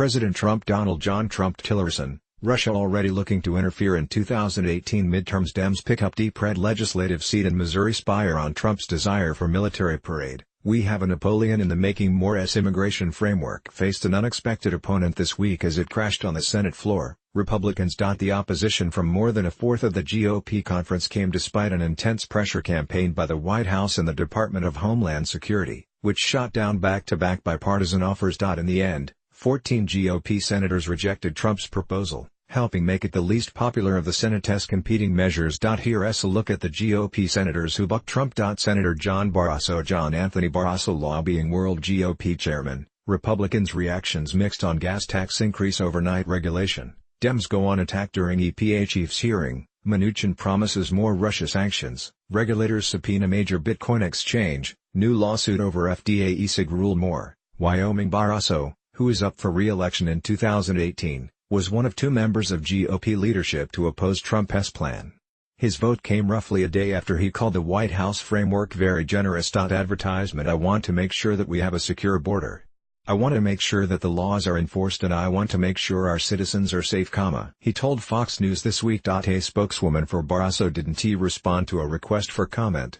President TrumpDonald John TrumpTillerson, Russia already looking to interfere in 2018 midterms. Dems pick up deep red legislative seat in Missouri Speier on Trump's desire for military parade. We have a Napoleon in the making. Moore's immigration framework faced an unexpected opponent this week as it crashed on the Senate floor. Republicans. The opposition from more than a fourth of the GOP conference came despite an intense pressure campaign by the White House and the Department of Homeland Security, which shot down back-to-back bipartisan offers. In the end, 14 GOP senators rejected Trump's proposal, helping make it the least popular of the Senate's competing measures. Here's a look at the GOP senators who bucked Trump. Senator John Anthony Barrasso lobbying World GOP chairman. Republicans' reactions mixed on gas tax increase overnight regulation. Dems go on attack during EPA chief's hearing. Mnuchin promises more Russia sanctions. Regulators subpoena major Bitcoin exchange. New lawsuit over FDA e-cig rule. More. Wyoming. Barrasso, who is up for re-election in 2018, was one of two members of GOP leadership to oppose Trump's plan. His vote came roughly a day after he called the White House framework very generous. Advertisement. I want to make sure that we have a secure border. I want to make sure that the laws are enforced, and I want to make sure our citizens are safe, he told Fox News this week. A spokeswoman for Barrasso didn't respond to a request for comment.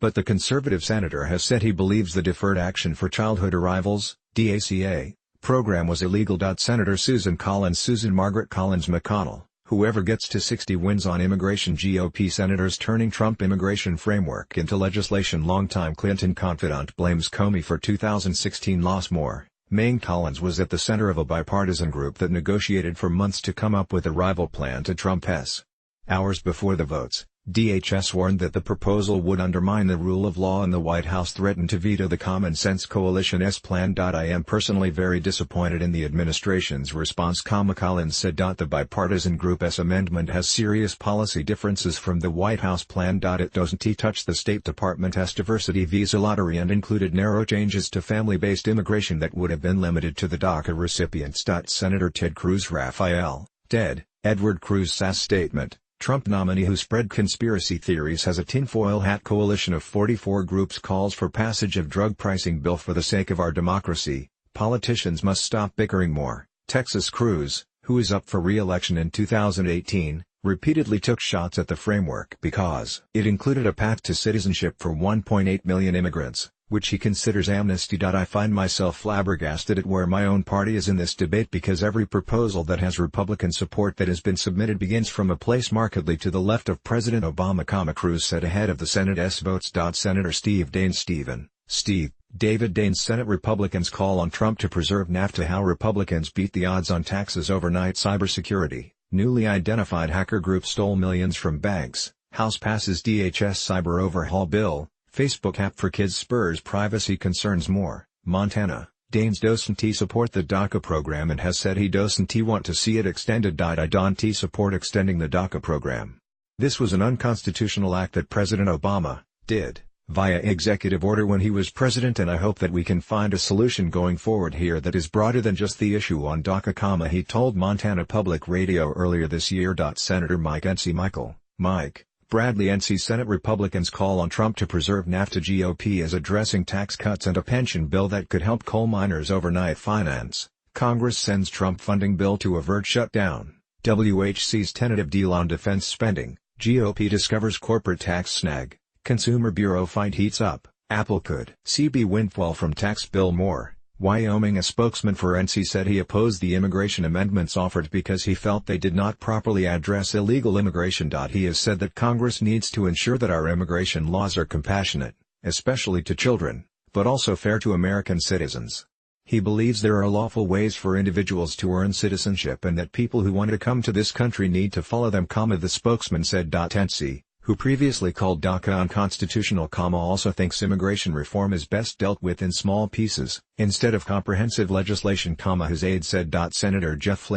But the conservative senator has said he believes the Deferred Action for Childhood Arrivals (DACA) program was illegal. Senator Susan Margaret Collins McConnell, whoever gets to 60 wins on immigration. GOP senators turning Trump immigration framework into legislation. Longtime Clinton confidant blames Comey for 2016 loss. More. Maine. Collins was at the center of a bipartisan group that negotiated for months to come up with a rival plan to Trump's. Hours before the votes, DHS warned that the proposal would undermine the rule of law, and the White House threatened to veto the Common Sense Coalition's plan. I am personally very disappointed in the administration's response, Collins said. The bipartisan group's amendment has serious policy differences from the White House plan. It doesn't touch the State Department's diversity visa lottery and included narrow changes to family-based immigration that would have been limited to the DACA recipients. Senator Ted Cruz Rafael, Ted, Edward Cruz SAS statement. Trump nominee who spread conspiracy theories has a tinfoil hat. Coalition of 44 groups calls for passage of drug pricing bill for the sake of our democracy. Politicians must stop bickering more. Texas. Cruz, who is up for re-election in 2018, repeatedly took shots at the framework because it included a path to citizenship for 1.8 million immigrants, which he considers amnesty. I find myself flabbergasted at where my own party is in this debate, because every proposal that has Republican support that has been submitted begins from a place markedly to the left of President Obama, Cruz said ahead of the Senate's votes. Senator Steve David Daines. Senate Republicans call on Trump to preserve NAFTA. How Republicans beat the odds on taxes overnight. Cybersecurity. Newly identified hacker group stole millions from banks. House passes DHS cyber overhaul bill. Facebook app for kids spurs privacy concerns. More. Montana. Daines doesn't support the DACA program and has said he doesn't want to see it extended. I don't support extending the DACA program. This was an unconstitutional act that President Obama did via executive order when he was president, and I hope that we can find a solution going forward here that is broader than just the issue on DACA, he told Montana Public Radio earlier this year. Senator Mike Bradley NC. Senate Republicans call on Trump to preserve NAFTA. GOP is addressing tax cuts and a pension bill that could help coal miners overnight. Finance. Congress sends Trump funding bill to avert shutdown. WHC's tentative deal on defense spending. GOP discovers corporate tax snag. Consumer Bureau fight heats up. Apple could CB windfall from tax bill. More. Wyoming. A spokesman for NC said he opposed the immigration amendments offered because he felt they did not properly address illegal immigration. He has said that Congress needs to ensure that our immigration laws are compassionate, especially to children, but also fair to American citizens. He believes there are lawful ways for individuals to earn citizenship and that people who want to come to this country need to follow them, the spokesman said. NC, who previously called DACA unconstitutional, also thinks immigration reform is best dealt with in small pieces, instead of comprehensive legislation, his aide said. Senator Jeff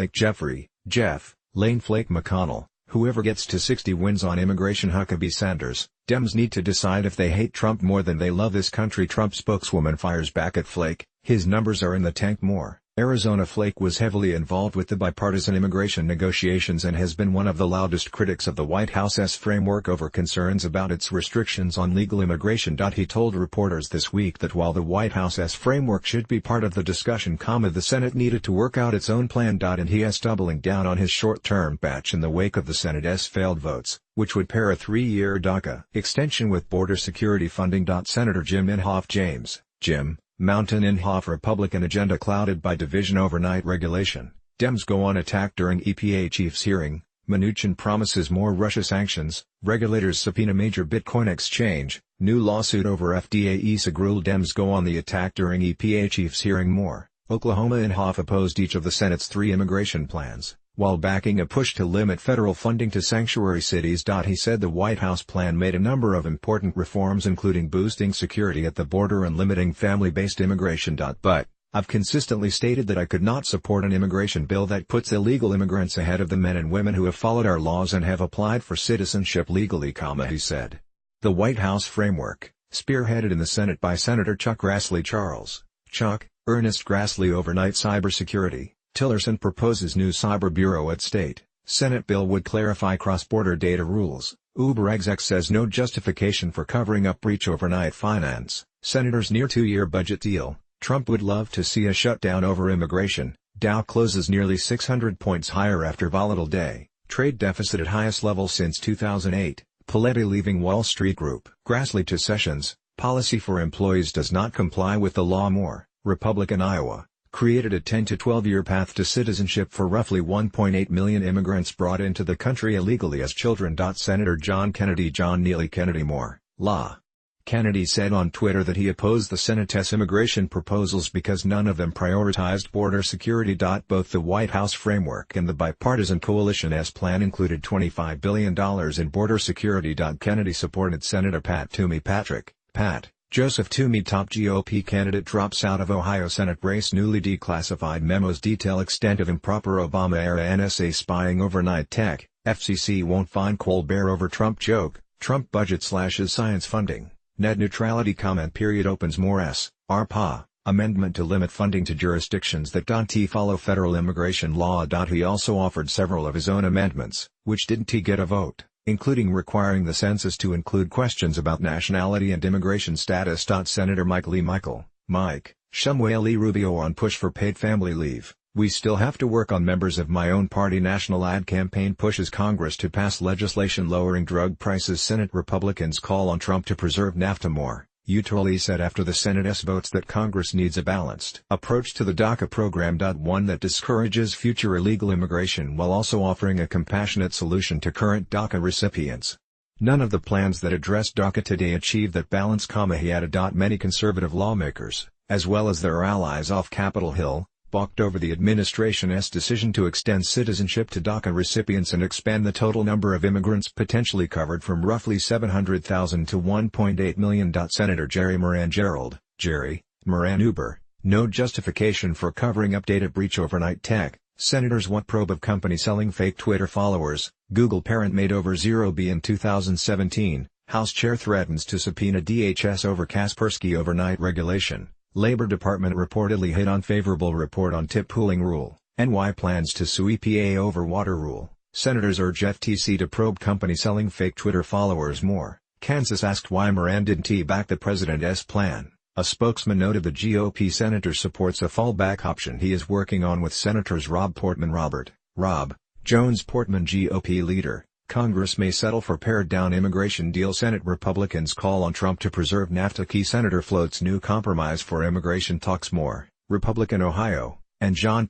Lane Flake McConnell, whoever gets to 60 wins on immigration. Huckabee Sanders, Dems need to decide if they hate Trump more than they love this country. Trump spokeswoman fires back at Flake, his numbers are in the tank. More. Arizona Flake was heavily involved with the bipartisan immigration negotiations and has been one of the loudest critics of the White House's framework over concerns about its restrictions on legal immigration. He told reporters this week that while the White House's framework should be part of the discussion, the Senate needed to work out its own plan. And he is doubling down on his short-term patch in the wake of the Senate's failed votes, which would pair a 3-year DACA extension with border security funding. Senator Jim Inhofe Jim Mountain Inhofe Republican agenda clouded by division overnight regulation. Dems go on attack during EPA chief's hearing. Mnuchin promises more Russia sanctions. Regulators subpoena major Bitcoin exchange. New lawsuit over FDA ESG rule. Dems go on the attack during EPA chief's hearing. More. Oklahoma. Inhofe opposed each of the Senate's 3 immigration plans, while backing a push to limit federal funding to sanctuary cities. He said the White House plan made a number of important reforms, including boosting security at the border and limiting family-based immigration. But I've consistently stated that I could not support an immigration bill that puts illegal immigrants ahead of the men and women who have followed our laws and have applied for citizenship legally, he said. The White House framework, spearheaded in the Senate by Senator Chuck Grassley. Ernest Grassley. Overnight cybersecurity. Tillerson proposes new cyber bureau at state. Senate bill would clarify cross-border data rules. Uber exec says no justification for covering up breach overnight finance. Senators near 2-year budget deal. Trump would love to see a shutdown over immigration. Dow closes nearly 600 points higher after volatile day. Trade deficit at highest level since 2008. Paletti leaving Wall Street Group. Grassley to Sessions. Policy for employees does not comply with the law. More. Republican Iowa. Created a 10 to 12-year path to citizenship for roughly 1.8 million immigrants brought into the country illegally as children. Senator John Neely Kennedy. More. Law. Kennedy said on Twitter that he opposed the Senate's immigration proposals because none of them prioritized border security. Both the White House framework and the bipartisan coalition's plan included $25 billion in border security. Kennedy supported Senator Pat Toomey Joseph Toomey. Top GOP candidate drops out of Ohio Senate race. Newly declassified memos detail extent of improper Obama-era NSA spying. Overnight tech. FCC won't fine Colbert over Trump joke. Trump budget slashes science funding. Net neutrality comment period opens more ARPA, amendment to limit funding to jurisdictions that don't follow federal immigration law. He also offered several of his own amendments, which didn't get a vote, including requiring the census to include questions about nationality and immigration status. Senator Mike Shumway Rubio on push for paid family leave. We still have to work on. Members of my own party national ad campaign pushes Congress to pass legislation lowering drug prices. Senate Republicans call on Trump to preserve NAFTA. More. Utah said after the Senate's votes that Congress needs a balanced approach to the DACA program. One that discourages future illegal immigration while also offering a compassionate solution to current DACA recipients. None of the plans that address DACA today achieve that balance, he added. Many conservative lawmakers, as well as their allies off Capitol Hill, balked over the administration's decision to extend citizenship to DACA recipients and expand the total number of immigrants potentially covered from roughly 700,000 to 1.8 million. Senator Jerry Moran Uber, no justification for covering up data breach. Overnight tech. Senators want probe of company selling fake Twitter followers. Google parent made over $0 billion in 2017. House chair threatens to subpoena DHS over Kaspersky overnight regulation. Labor Department reportedly hit unfavorable report on tip pooling rule. NY plans to sue EPA over water rule. Senators urge FTC to probe company selling fake Twitter followers. More. Kansas asked why Moran didn't back the president's plan. A spokesman noted the GOP senator supports a fallback option he is working on with Senators Rob Jones Portman. GOP leader. Congress may settle for pared-down immigration deal. Senate Republicans call on Trump to preserve NAFTA. Key senator floats new compromise for immigration talks. More. Republican Ohio, and John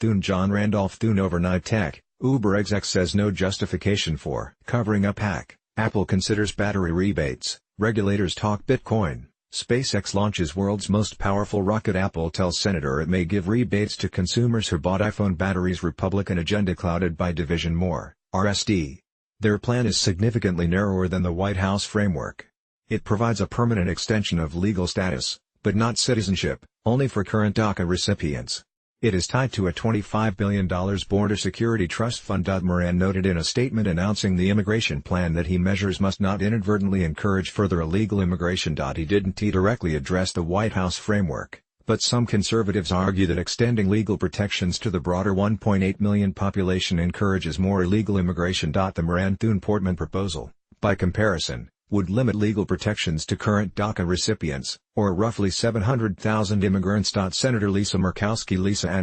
Randolph Thune. Overnight tech. Uber exec says no justification for covering up hack. Apple considers battery rebates. Regulators talk Bitcoin. SpaceX launches world's most powerful rocket. Apple tells senator it may give rebates to consumers who bought iPhone batteries. Republican agenda clouded by division. More. RSD. Their plan is significantly narrower than the White House framework. It provides a permanent extension of legal status, but not citizenship, only for current DACA recipients. It is tied to a $25 billion border security trust fund. Moran noted in a statement announcing the immigration plan that he measures must not inadvertently encourage further illegal immigration. He didn't directly address the White House framework, But some conservatives argue that extending legal protections to the broader 1.8 million population encourages more illegal immigration. The Moran-Thune-Portman proposal, by comparison, would limit legal protections to current DACA recipients, or roughly 700,000 immigrants. Senator Lisa Ann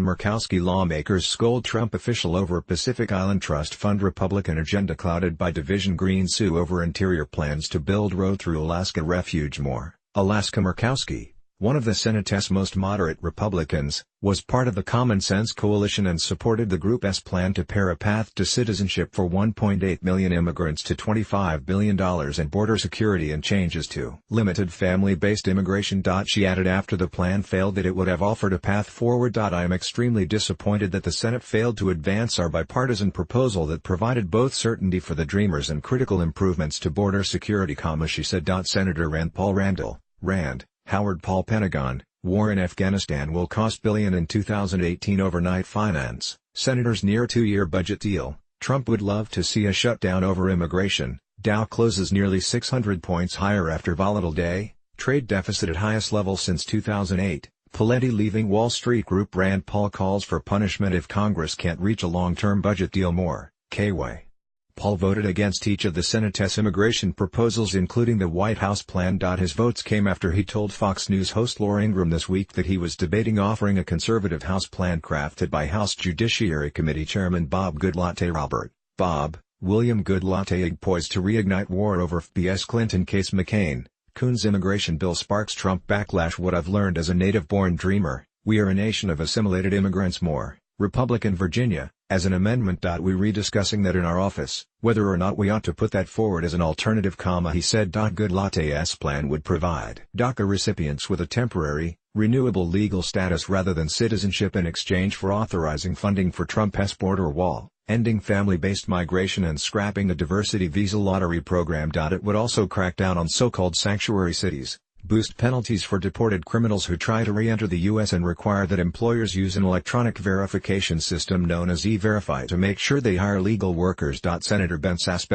Murkowski lawmakers scold Trump official over Pacific Island Trust Fund. Republican agenda clouded by division. Green sue over interior plans to build road through Alaska. Refuge more. Alaska. Murkowski, one of the Senate's most moderate Republicans, was part of the Common Sense Coalition and supported the group's plan to pair a path to citizenship for 1.8 million immigrants to $25 billion in border security and changes to limited family-based immigration. She added after the plan failed that it would have offered a path forward. I am extremely disappointed that the Senate failed to advance our bipartisan proposal that provided both certainty for the Dreamers and critical improvements to border security, she said. Senator Rand Paul Randall, Rand, Howard Paul Pentagon, war in Afghanistan will cost billion in 2018 overnight finance, Senator's near two-year budget deal, Trump would love to see a shutdown over immigration, Dow closes nearly 600 points higher after volatile day, trade deficit at highest level since 2008, Pawlenty leaving Wall Street Group. Rand Paul calls for punishment if Congress can't reach a long-term budget deal. More, KY. Paul voted against each of the Senate's immigration proposals, including the White House plan. His votes came after he told Fox News host Laura Ingraham this week that he was debating offering a conservative House plan crafted by House Judiciary Committee Chairman Bob Goodlatte. William Goodlatte poised to reignite war over FBS Clinton case. McCain, Coons immigration bill sparks Trump backlash. What I've learned as a native-born dreamer, we are a nation of assimilated immigrants. More, Republican Virginia, as an amendment. We rediscussing that in our office, whether or not we ought to put that forward as an alternative, he said. Goodlatte's plan would provide DACA recipients with a temporary, renewable legal status rather than citizenship in exchange for authorizing funding for Trump's border wall, ending family-based migration and scrapping the diversity visa lottery program. It would also crack down on so-called sanctuary cities, boost penalties for deported criminals who try to re-enter the U.S. and require that employers use an electronic verification system known as E-Verify to make sure they hire legal workers. Senator Ben Sasse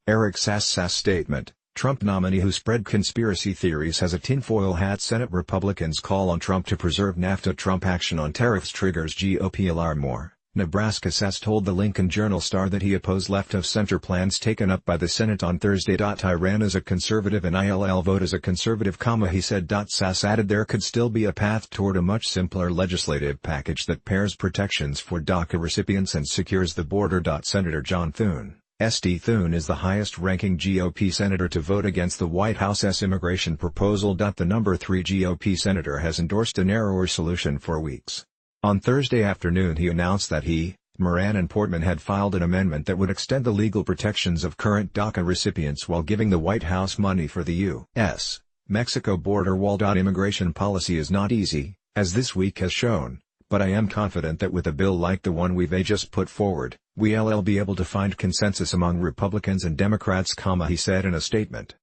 Eric Sasse statement, Trump nominee who spread conspiracy theories has a tinfoil hat. Senate Republicans call on Trump to preserve NAFTA. Trump action on tariffs triggers GOP alarm. More, Nebraska. Sasse told the Lincoln Journal-Star that he opposed left-of-center plans taken up by the Senate on Thursday. I ran as a conservative and I'll vote as a conservative, he said. Sasse added there could still be a path toward a much simpler legislative package that pairs protections for DACA recipients and secures the border. Senator John Thune, St. Thune is the highest-ranking GOP senator to vote against the White House's immigration proposal. The number 3 GOP senator has endorsed a narrower solution for weeks. On Thursday afternoon he announced that he, Moran and Portman had filed an amendment that would extend the legal protections of current DACA recipients while giving the White House money for the U.S.-Mexico border wall. Immigration policy is not easy, as this week has shown, but I am confident that with a bill like the one we've just put forward, we'll be able to find consensus among Republicans and Democrats, he said in a statement.